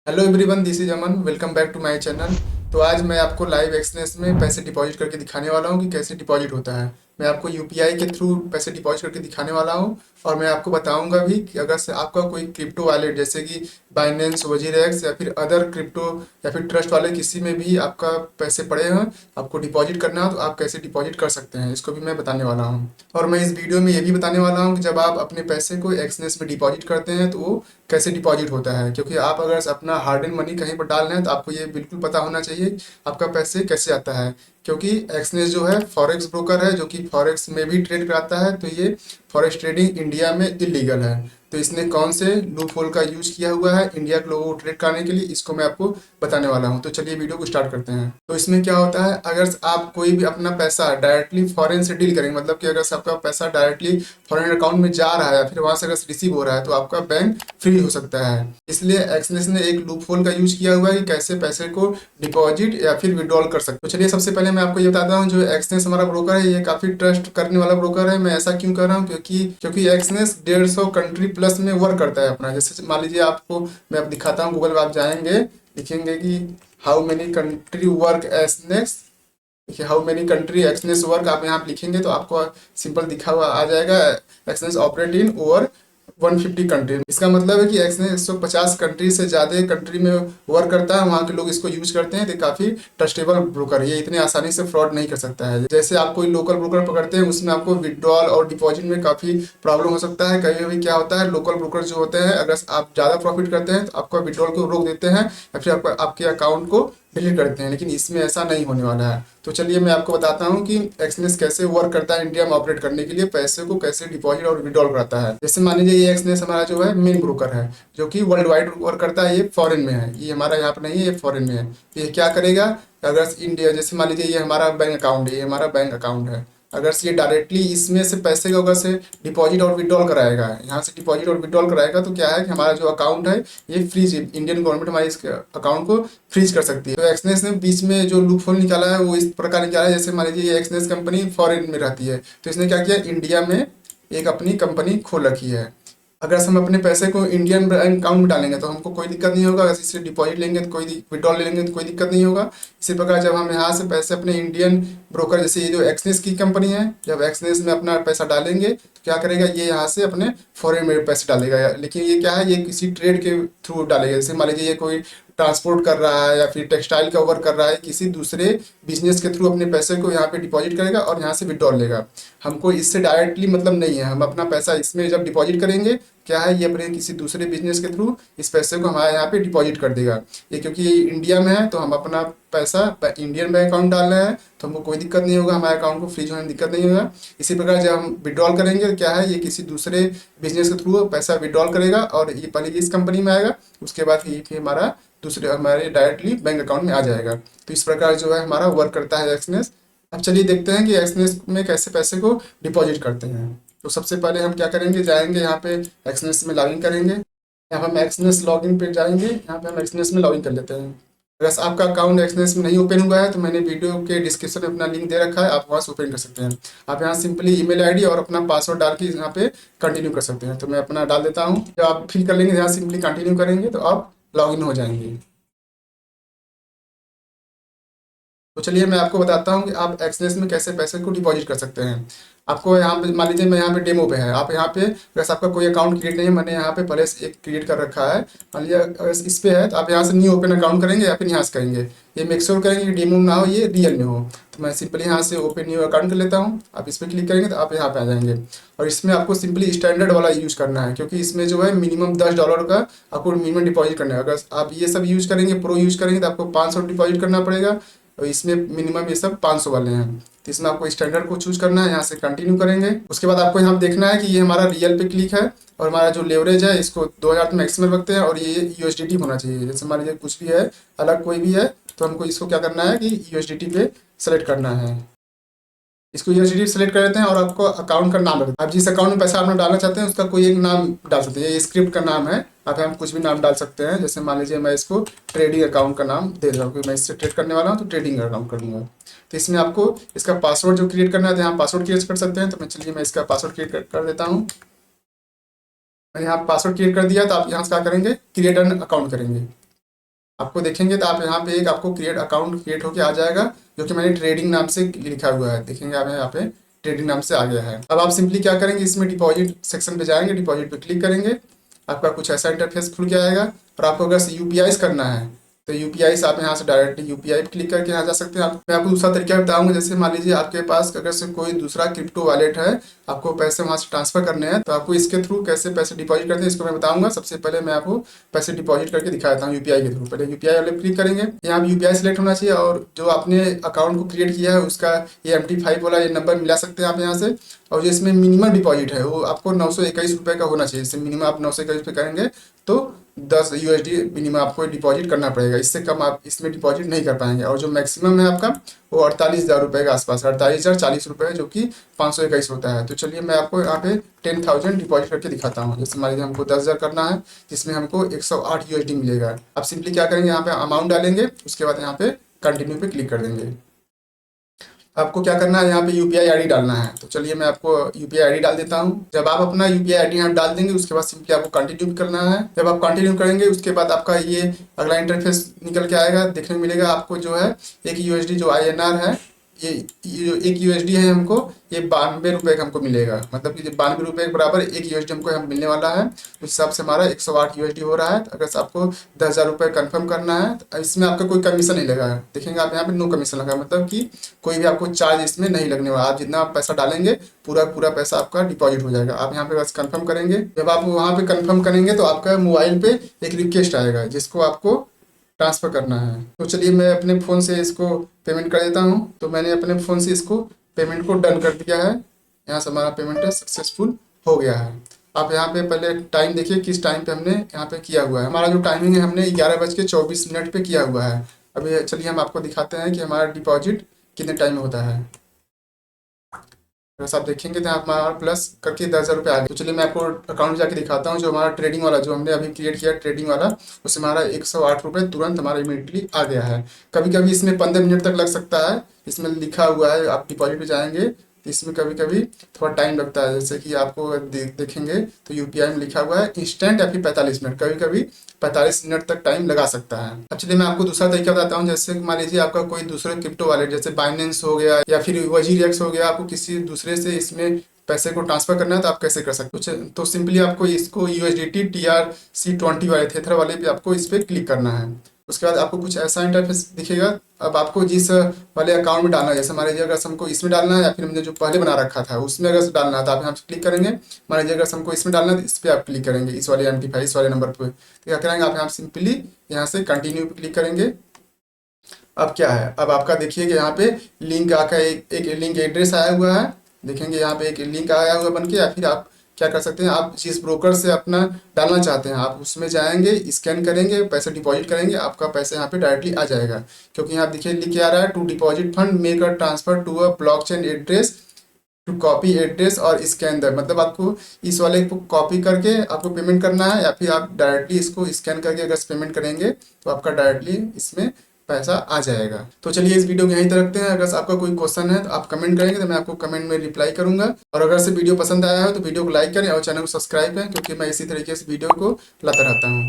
Hello everyone, this is Aman. Welcome back to my channel. तो आज मैं आपको लाइव एक्सनेस में पैसे डिपॉजिट करके दिखाने वाला हूँ कि कैसे डिपॉजिट होता है। मैं आपको यूपीआई के थ्रू पैसे डिपॉजिट करके दिखाने वाला हूँ। और मैं आपको बताऊंगा भी कि अगर से आपका कोई क्रिप्टो वॉलेट जैसे कि बाइनेंस, वजीरेक्स या फिर अदर क्रिप्टो या फिर ट्रस्ट वाले किसी में भी आपका पैसे पड़े हैं, आपको डिपॉजिट करना हो तो आप कैसे डिपॉजिट कर सकते हैं, इसको भी मैं बताने वाला हूँ। और मैं इस वीडियो में ये भी बताने वाला हूँ कि जब आप अपने पैसे को एक्सनेस में डिपॉजिट करते हैं तो वो कैसे डिपॉजिट होता है। क्योंकि आप अगर अपना हार्ड एंड मनी कहीं पर डाल रहे हैं तो आपको ये बिल्कुल पता होना चाहिए आपका पैसे कैसे आता है। क्योंकि एक्सनेस जो है फॉरेक्स ब्रोकर है जो कि फॉरेक्स में भी ट्रेड कराता है, तो ये फॉरेक्स ट्रेडिंग इंडिया में इलीगल है। तो इसने कौन से लूप होल का यूज किया हुआ है इंडिया के लोगों को ट्रेड कराने के लिए, इसको मैं आपको बताने वाला हूं। तो चलिए वीडियो को स्टार्ट करते हैं। तो इसमें क्या होता है, अगर आप कोई भी अपना पैसा डायरेक्टली फॉरेन से डील करेंगे, मतलब कि अगर से आपका पैसा डायरेक्टली फॉरेन अकाउंट में जा रहा है या फिर वहां से अगर रिसीव हो रहा है तो आपका बैंक फ्री हो सकता है। इसलिए एक्सनेस ने एक लूप होल का यूज किया हुआ है कि कैसे पैसे को डिपॉजिट या फिर विड्रॉल कर सकते। तो चलिए सबसे पहले मैं आपको ये बताता हूँ, जो एक्सनेस हमारा ब्रोकर है ये काफी ट्रस्ट करने वाला ब्रोकर है। मैं ऐसा क्यों कर रहा हूँ, क्योंकि एक्सनेस 150 कंट्री प्लस में वर्क करता है अपना। जैसे मान लीजिए आपको मैं अब दिखाता हूँ, गूगल पे आप जाएंगे, लिखेंगे कि how many country work Exness. देखिए how many country Exness work आप यहाँ पे लिखेंगे तो आपको सिंपल दिखा हुआ आ जाएगा, Exness operate in over 150 country. इसका मतलब है कि एक्सनेस 150 कंट्री से ज़्यादा कंट्री में वर्क करता है, वहाँ के लोग इसको यूज करते हैं। तो काफ़ी ट्रस्टेबल ब्रोकर है, ये इतने आसानी से फ्रॉड नहीं कर सकता है। जैसे आप कोई लोकल ब्रोकर पकड़ते हैं उसमें आपको विड्रॉल और डिपॉजिट में काफ़ी प्रॉब्लम हो सकता है। कभी कभी क्या होता है, लोकल ब्रोकर जो होते हैं अगर आप ज़्यादा प्रॉफिट करते हैं तो आपका विड्रॉल को रोक देते हैं या फिर आपके अकाउंट को डिलीट करते हैं, लेकिन इसमें ऐसा नहीं होने वाला है। तो चलिए मैं आपको बताता हूँ कि एक्सनेस कैसे वर्क करता है इंडिया में ऑपरेट करने के लिए, पैसे को कैसे डिपॉजिट और विड्रॉल कराता है। जैसे मान लीजिए ये एक्सनेस हमारा जो है मेन ब्रोकर है जो कि वर्ल्ड वाइड वर्क करता है, ये फॉरेन में है, ये हमारा यहाँ पर नहीं है, ये फॉरेन में है। ये क्या करेगा, अगर इंडिया जैसे मान लीजिए ये हमारा बैंक अकाउंट है, ये हमारा बैंक अकाउंट है, अगर से ये डायरेक्टली इसमें से पैसे को अगर से डिपॉजिट और विड्रॉल कराएगा, यहाँ से डिपॉजिट और विड्रॉल कराएगा, तो क्या है कि हमारा जो अकाउंट है ये फ्रीज, इंडियन गवर्नमेंट हमारे इस अकाउंट को फ्रीज कर सकती है। तो एक्सनेस ने बीच में जो लूप होल निकाला है वो इस प्रकार निकाला है, जैसे मान लीजिए ये एक्सनेस कंपनी फॉरेन में रहती है, तो इसने क्या किया, इंडिया में एक अपनी कंपनी खोल रखी है। अगर हम अपने पैसे को इंडियन बैंक अकाउंट में डालेंगे तो हमको कोई दिक्कत नहीं होगा, अगर इससे डिपॉजिट लेंगे तो कोई विड्रॉल ले लेंगे तो कोई दिक्कत नहीं होगा। इसी प्रकार जब हम यहाँ से पैसे अपने इंडियन ब्रोकर, जैसे ये जो एक्सनेस की कंपनी है, जब एक्सनेस में अपना पैसा डालेंगे तो क्या करेगा, ये यहाँ से अपने फॉरेन में पैसे डालेगा। लेकिन ये क्या है, ये किसी ट्रेड के थ्रू डालेगा। जैसे मान लीजिए ये कोई ट्रांसपोर्ट कर रहा है या फिर टेक्सटाइल का वर्क कर रहा है, किसी दूसरे बिजनेस के थ्रू अपने पैसे को यहाँ पे डिपॉजिट करेगा और यहाँ से विड्रॉल लेगा। हमको इससे डायरेक्टली मतलब नहीं है, हम अपना पैसा इसमें जब डिपॉजिट करेंगे क्या है, ये अपने किसी दूसरे बिजनेस के थ्रू इस पैसे को हमारे यहाँ पे डिपॉजिट कर देगा। ये क्योंकि ये इंडिया में है तो हम अपना पैसा इंडियन बैंक अकाउंट डाल रहे हैं तो हमको कोई दिक्कत नहीं होगा, हमारे अकाउंट को फ्रीज होने में दिक्कत नहीं होगा। इसी प्रकार जब हम विड्रॉल करेंगे तो क्या है, ये किसी दूसरे बिजनेस के थ्रू पैसा विड्रॉल करेगा और ये पहले इस कंपनी में आएगा, उसके बाद ये फिर हमारा दूसरे हमारे डायरेक्टली बैंक अकाउंट में आ जाएगा। तो इस प्रकार जो है हमारा वर्क करता है एक्सनेस। अब चलिए देखते हैं कि एक्सनेस में कैसे पैसे को डिपॉजिट करते हैं। तो सबसे पहले हम क्या करेंगे, जाएंगे यहाँ पे एक्सनेस में लॉगिन करेंगे। यहाँ पे हम एक्सनेस लॉगिन पे जाएंगे, यहाँ पे हम एक्सनेस में लॉगिन कर लेते हैं। अगर आपका अकाउंट एक्सनेस में नहीं ओपन हुआ है तो मैंने वीडियो के डिस्क्रिप्शन में अपना लिंक दे रखा है, आप वहाँ से ओपन कर सकते हैं। आप यहाँ सिंपली ईमेल आईडी और अपना पासवर्ड डाल के यहाँ पे कंटिन्यू कर सकते हैं। तो मैं अपना डाल देता हूँ, जब आप फिल कर लेंगे यहाँ सिंपली कंटिन्यू करेंगे तो आप लॉगिन हो जाएंगे। तो चलिए मैं आपको बताता हूँ कि आप एक्सनेस में कैसे पैसे को डिपॉजिट कर सकते हैं। आपको यहाँ पे मान लीजिए मैं यहाँ पे डेमो पे है, आप यहाँ पे अगर आपका कोई अकाउंट क्रिएट नहीं है, मैंने यहाँ पे पहले से एक क्रिएट कर रखा है, मान लीजिए अगर इस पे है तो आप यहाँ से न्यू ओपन अकाउंट करेंगे या फिर यहाँ से करेंगे। ये मेक श्योर करेंगे कि डेमो ना हो, ये रियल में हो। तो मैं सिंपली यहाँ से ओपन न्यू अकाउंट कर लेता हूँ। आप इस पर क्लिक करेंगे तो आप यहाँ पे आ जाएंगे और इसमें आपको सिंपली स्टैंडर्ड वाला यूज करना है, क्योंकि इसमें जो है मिनिमम $10 का आपको मिनिमम डिपॉजिट करना है। अगर आप ये सब यूज करेंगे, प्रो यूज करेंगे, तो आपको 500 डिपॉजिट करना पड़ेगा और इसमें मिनिमम ये सब 500 वाले हैं। तो इसमें आपको स्टैंडर्ड को चूज करना है, यहाँ से कंटिन्यू करेंगे। उसके बाद आपको यहाँ देखना है कि ये हमारा रियल पे क्लिक है और हमारा जो लेवरेज है इसको 2000 मैक्सिमम रखते हैं और ये यूएसडीटी होना चाहिए। जैसे मान लीजिए कुछ भी है, अलग कोई भी है, तो हमको इसको क्या करना है कि यूएसडीटी पे सेलेक्ट करना है। इसको यूएसडीटी सेलेक्ट कर लेते हैं और आपको अकाउंट का नाम रखना है। आप जिस अकाउंट में पैसा आपने डालना चाहते हैं उसका कोई एक नाम डाल सकते हैं, ये स्क्रिप्ट का नाम है, आप यहाँ कुछ भी नाम डाल सकते हैं। जैसे मान लीजिए मैं इसको ट्रेडिंग अकाउंट का नाम दे रहा हूँ, क्योंकि मैं इससे ट्रेड करने वाला हूँ तो ट्रेडिंग अकाउंट कर दूंगा। तो इसमें आपको इसका पासवर्ड जो क्रिएट करना है तो यहाँ पासवर्ड क्रिएट कर सकते हैं। तो मैं चलिए मैं इसका पासवर्ड क्रिएट कर देता हूँ। मैंने यहाँ पासवर्ड क्रिएट कर दिया, तो आप यहाँ से क्या करेंगे, क्रिएट एन अकाउंट करेंगे। आपको देखेंगे तो आप यहाँ पे एक आपको क्रिएट अकाउंट क्रिएट होके आ जाएगा, जो कि मैंने ट्रेडिंग नाम से लिखा हुआ है। देखेंगे आप यहाँ पे ट्रेडिंग नाम से आ गया है। अब आप सिंपली क्या करेंगे, इसमें डिपॉजिट सेक्शन पे जाएंगे, डिपॉजिट पे क्लिक करेंगे, आपका कुछ ऐसा इंटरफेस खुल के आएगा। और आपको अगर यूपीआई करना है तो यूपीआई से आप यहाँ से डायरेक्टली यूपीआई पे क्लिक करके यहाँ जा सकते हैं। मैं आपको दूसरा तरीका बताऊंगा। जैसे मान लीजिए आपके पास अगर से कोई दूसरा क्रिप्टो वॉलेट है, आपको पैसे वहाँ से ट्रांसफर करने हैं, तो आपको इसके थ्रू कैसे पैसे डिपॉजिट करते हैं इसको मैं बताऊंगा। सबसे पहले मैं आपको पैसे डिपॉजिट करके दिखा देता हूँ यूपीआई के थ्रू। पहले यूपीआई वाले क्लिक करेंगे, यहाँ यूपीआई सेलेक्ट होना चाहिए और जो आपने अकाउंट को क्रिएट किया है उसका ये MT5 वाला ये नंबर मिला सकते हैं आप यहाँ से। और जो इसमें मिनिमम डिपॉजिट है वो आपको 921 रुपये का होना चाहिए। इससे मिनिमम आप 921 रुपये करेंगे तो 10 USD मिनिमम आपको डिपॉजिट करना पड़ेगा, इससे कम आप इसमें डिपॉजिट नहीं कर पाएंगे। और जो मैक्सिमम है आपका वो 48,000 रुपये के आसपास, 48,040 रुपये, जो कि 521 होता है। तो चलिए मैं आपको यहाँ पे 10,000 डिपॉजिट करके दिखाता हूँ। जैसे मान लीजिए हमको 10,000 करना है, जिसमें हमको 108 USD मिलेगा। आप सिंपली क्या करेंगे, यहाँ पे अमाउंट डालेंगे, उसके बाद यहाँ पे कंटिन्यू पे क्लिक कर देंगे। आपको क्या करना है, यहाँ पे यूपीआई आईडी डालना है। तो चलिए मैं आपको यूपीआई आईडी डाल देता हूँ। जब आप अपना यूपीआई आईडी यहाँ डाल देंगे, उसके बाद सिंपली आपको कंटिन्यू करना है। जब आप कंटिन्यू करेंगे उसके बाद आपका ये अगला इंटरफेस निकल के आएगा। देखने को मिलेगा आपको जो है 1 USD जो INR है, ये जो 1 USD है हमको ये 92 रुपये का हमको मिलेगा। मतलब कि 92 रुपये के बराबर 1 USD हमको हम मिलने वाला है। उस हिसाब से हमारा 108 USD हो रहा है। तो अगर आपको 10,000 रुपये कन्फर्म करना है तो इसमें आपका कोई कमीशन नहीं लगा है। देखेंगे आप यहाँ पे नो कमीशन लगा, मतलब कि कोई भी आपको चार्ज इसमें नहीं लगने वाला। आप जितना आप पैसा डालेंगे पूरा पूरा पैसा आपका डिपॉजिट हो जाएगा। आप यहाँ पे बस कन्फर्म करेंगे। जब आप वहाँ पे कन्फर्म करेंगे तो आपका मोबाइल पे एक रिक्वेस्ट आएगा जिसको आपको ट्रांसफ़र करना है। तो चलिए मैं अपने फ़ोन से इसको पेमेंट कर देता हूँ। तो मैंने अपने फ़ोन से इसको पेमेंट को डन कर दिया है। यहाँ से हमारा पेमेंट सक्सेसफुल हो गया है। आप यहाँ पे पहले टाइम देखिए किस टाइम पे हमने यहाँ पे किया हुआ है। हमारा जो टाइमिंग है हमने 11:24 पे किया हुआ है। अभी चलिए हम आपको दिखाते हैं कि हमारा डिपॉजिट कितने टाइम में होता है। बस आप देखेंगे तो हमारा प्लस करके 10,000 रुपये आ गए। तो चलिए मैं आपको अकाउंट जाके दिखाता हूँ। जो हमारा ट्रेडिंग वाला जो हमने अभी क्रिएट किया ट्रेडिंग वाला, उससे हमारा 108 रुपये तुरंत हमारा इमीडिएटली आ गया है। कभी कभी इसमें 15 मिनट तक लग सकता है। इसमें लिखा हुआ है, आप डिपॉजिट पे जाएंगे तो इसमें कभी कभी थोड़ा टाइम लगता है। जैसे कि आपको देखेंगे तो यूपीआई में लिखा हुआ है इंस्टेंट या फिर 45 मिनट, कभी कभी 45 मिनट तक टाइम लगा सकता है। अब चलिए मैं आपको दूसरा तरीका बताता हूँ। जैसे मान लीजिए आपका कोई दूसरा क्रिप्टो वॉलेट जैसे बाइनेंस हो गया या फिर वजीरेक्स हो गया, आपको किसी दूसरे से इसमें पैसे को ट्रांसफर करना है तो आप कैसे कर सकते हो। तो सिंपली आपको इसको USDT TRC20 वाले थेथर वाले पे आपको इस पर क्लिक करना है। उसके बाद आपको कुछ ऐसा इंटरफेस दिखेगा। अब आपको जिस वाले अकाउंट में डालना है, जैसे मान लीजिए अगर हमको इसमें डालना है या फिर हमने जो पहले बना रखा था उसमें अगर डालना है तो आप यहाँ पे क्लिक करेंगे। मान लीजिए अगर हमको इसमें डालना है तो इस पर आप क्लिक करेंगे, इस वाले MT5 इस वाले नंबर पर। तो क्या करेंगे आप यहाँ सिंपली यहाँ से कंटिन्यू पे क्लिक करेंगे। अब क्या है, अब आपका देखिए कि यहाँ पे लिंक आका एक लिंक एड्रेस आया हुआ है। देखेंगे यहाँ पे एक लिंक आया हुआ बन के। या फिर आप क्या कर सकते हैं, आप जिस ब्रोकर से अपना डालना चाहते हैं आप उसमें जाएंगे, स्कैन करेंगे, पैसे डिपॉजिट करेंगे, आपका पैसा यहाँ पे डायरेक्टली आ जाएगा। क्योंकि यहाँ देखिए लिख के आ रहा है to deposit fund make a transfer to a blockchain address to copy address और स्कैन द। मतलब आपको इस वाले को कॉपी करके आपको पेमेंट करना है या फिर आप डायरेक्टली इसको स्कैन करके अगर पेमेंट करेंगे तो आपका डायरेक्टली इसमें पैसा आ जाएगा। तो चलिए इस वीडियो को यहीं तक रखते हैं। अगर आपका कोई क्वेश्चन है तो आप कमेंट करेंगे तो मैं आपको कमेंट में रिप्लाई करूंगा। और अगर से वीडियो पसंद आया है तो वीडियो को लाइक करें और चैनल को सब्सक्राइब करें, क्योंकि मैं इसी तरीके से वीडियो को लाता रहता हूँ।